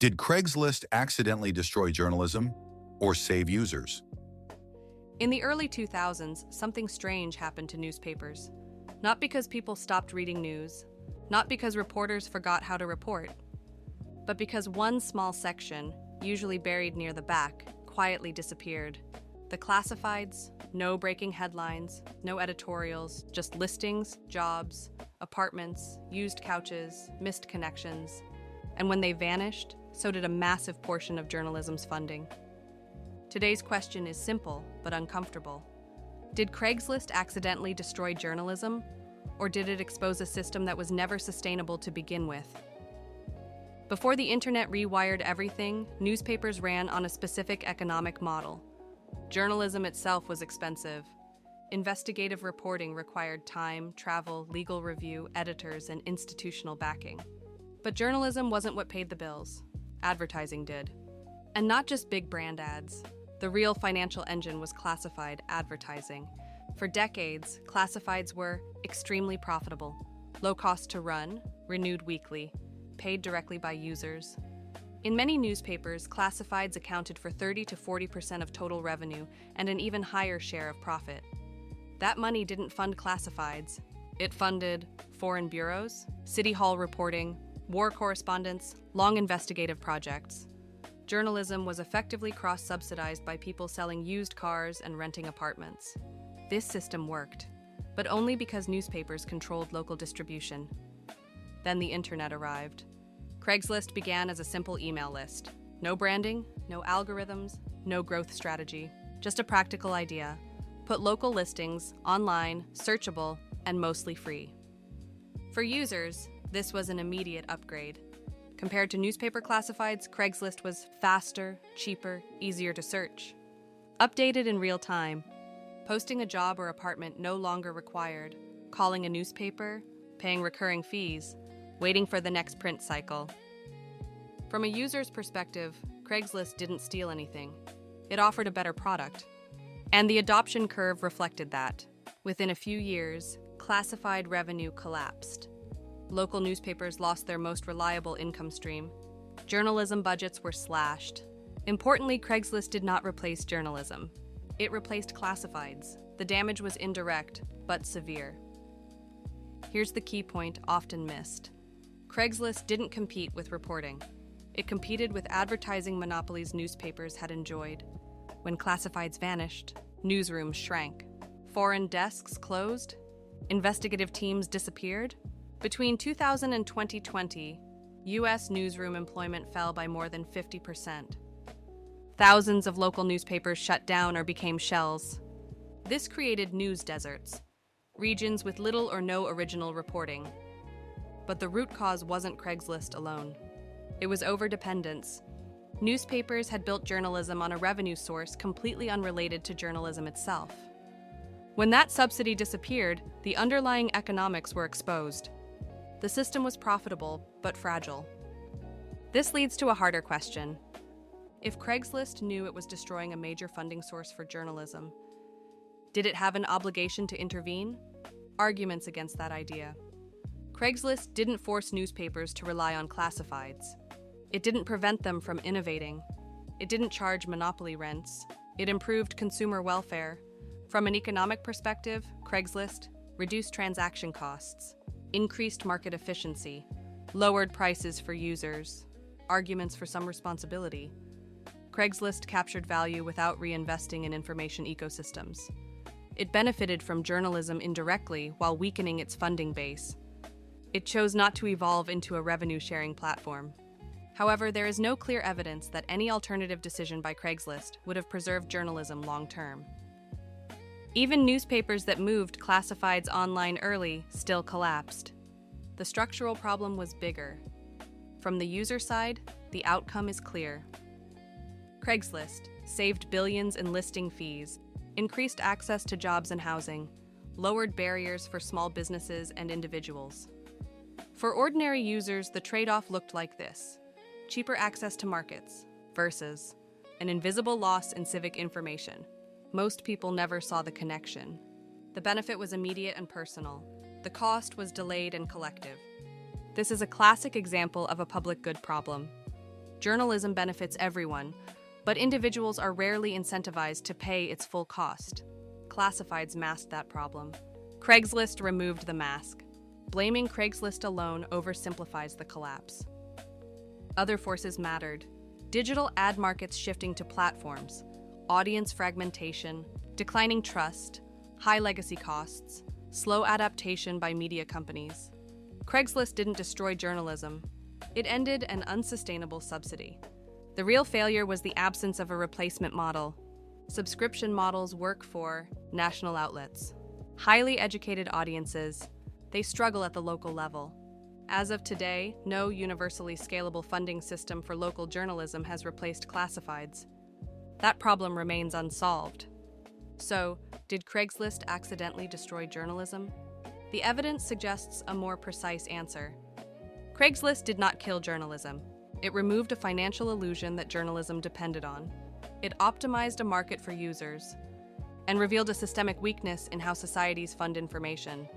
Did Craigslist accidentally destroy journalism or save users? In the early 2000s, something strange happened to newspapers. Not because people stopped reading news, not because reporters forgot how to report, but because one small section, usually buried near the back, quietly disappeared. The classifieds, no breaking headlines, no editorials, just listings, jobs, apartments, used couches, missed connections. And when they vanished, so did a massive portion of journalism's funding. Today's question is simple but uncomfortable. Did Craigslist accidentally destroy journalism, or did it expose a system that was never sustainable to begin with? Before the internet rewired everything, newspapers ran on a specific economic model. Journalism itself was expensive. Investigative reporting required time, travel, legal review, editors, and institutional backing. But journalism wasn't what paid the bills. Advertising did. And not just big brand ads. The real financial engine was classified advertising. For decades, classifieds were extremely profitable, low cost to run, renewed weekly, paid directly by users. In many newspapers, classifieds accounted for 30 to 40% of total revenue and an even higher share of profit. That money didn't fund classifieds. It funded foreign bureaus, city hall reporting, war correspondence, long investigative projects. Journalism was effectively cross-subsidized by people selling used cars and renting apartments. This system worked, but only because newspapers controlled local distribution. Then the internet arrived. Craigslist began as a simple email list. No branding, no algorithms, no growth strategy, just a practical idea. Put local listings online, searchable, and mostly free. For users, this was an immediate upgrade. Compared to newspaper classifieds, Craigslist was faster, cheaper, easier to search. Updated in real time. Posting a job or apartment no longer required. Calling a newspaper, paying recurring fees, waiting for the next print cycle. From a user's perspective, Craigslist didn't steal anything. It offered a better product. And the adoption curve reflected that. Within a few years, classified revenue collapsed. Local newspapers lost their most reliable income stream. Journalism budgets were slashed. Importantly, Craigslist did not replace journalism. It replaced classifieds. The damage was indirect, but severe. Here's the key point often missed. Craigslist didn't compete with reporting. It competed with advertising monopolies newspapers had enjoyed. When classifieds vanished, newsrooms shrank. Foreign desks closed. Investigative teams disappeared. Between 2000 and 2020, U.S. newsroom employment fell by more than 50%. Thousands of local newspapers shut down or became shells. This created news deserts, regions with little or no original reporting. But the root cause wasn't Craigslist alone. It was overdependence. Newspapers had built journalism on a revenue source completely unrelated to journalism itself. When that subsidy disappeared, the underlying economics were exposed. The system was profitable, but fragile. This leads to a harder question. If Craigslist knew it was destroying a major funding source for journalism, did it have an obligation to intervene? Arguments against that idea. Craigslist didn't force newspapers to rely on classifieds. It didn't prevent them from innovating. It didn't charge monopoly rents. It improved consumer welfare. From an economic perspective, Craigslist reduced transaction costs, increased market efficiency, lowered prices for users, arguments for some responsibility. Craigslist captured value without reinvesting in information ecosystems. It benefited from journalism indirectly while weakening its funding base. It chose not to evolve into a revenue-sharing platform. However, there is no clear evidence that any alternative decision by Craigslist would have preserved journalism long-term. Even newspapers that moved classifieds online early still collapsed. The structural problem was bigger. From the user side, the outcome is clear. Craigslist saved billions in listing fees, increased access to jobs and housing, lowered barriers for small businesses and individuals. For ordinary users, the trade-off looked like this: cheaper access to markets versus an invisible loss in civic information. Most people never saw the connection. The benefit was immediate and personal. The cost was delayed and collective. This is a classic example of a public good problem. Journalism benefits everyone, but individuals are rarely incentivized to pay its full cost. Classifieds masked that problem. Craigslist removed the mask. Blaming Craigslist alone oversimplifies the collapse. Other forces mattered. Digital ad markets shifting to platforms, audience fragmentation, declining trust, high legacy costs, slow adaptation by media companies. Craigslist didn't destroy journalism. It ended an unsustainable subsidy. The real failure was the absence of a replacement model. Subscription models work for national outlets. Highly educated audiences, they struggle at the local level. As of today, no universally scalable funding system for local journalism has replaced classifieds. That problem remains unsolved. So, did Craigslist accidentally destroy journalism? The evidence suggests a more precise answer. Craigslist did not kill journalism. It removed a financial illusion that journalism depended on. It optimized a market for users and revealed a systemic weakness in how societies fund information.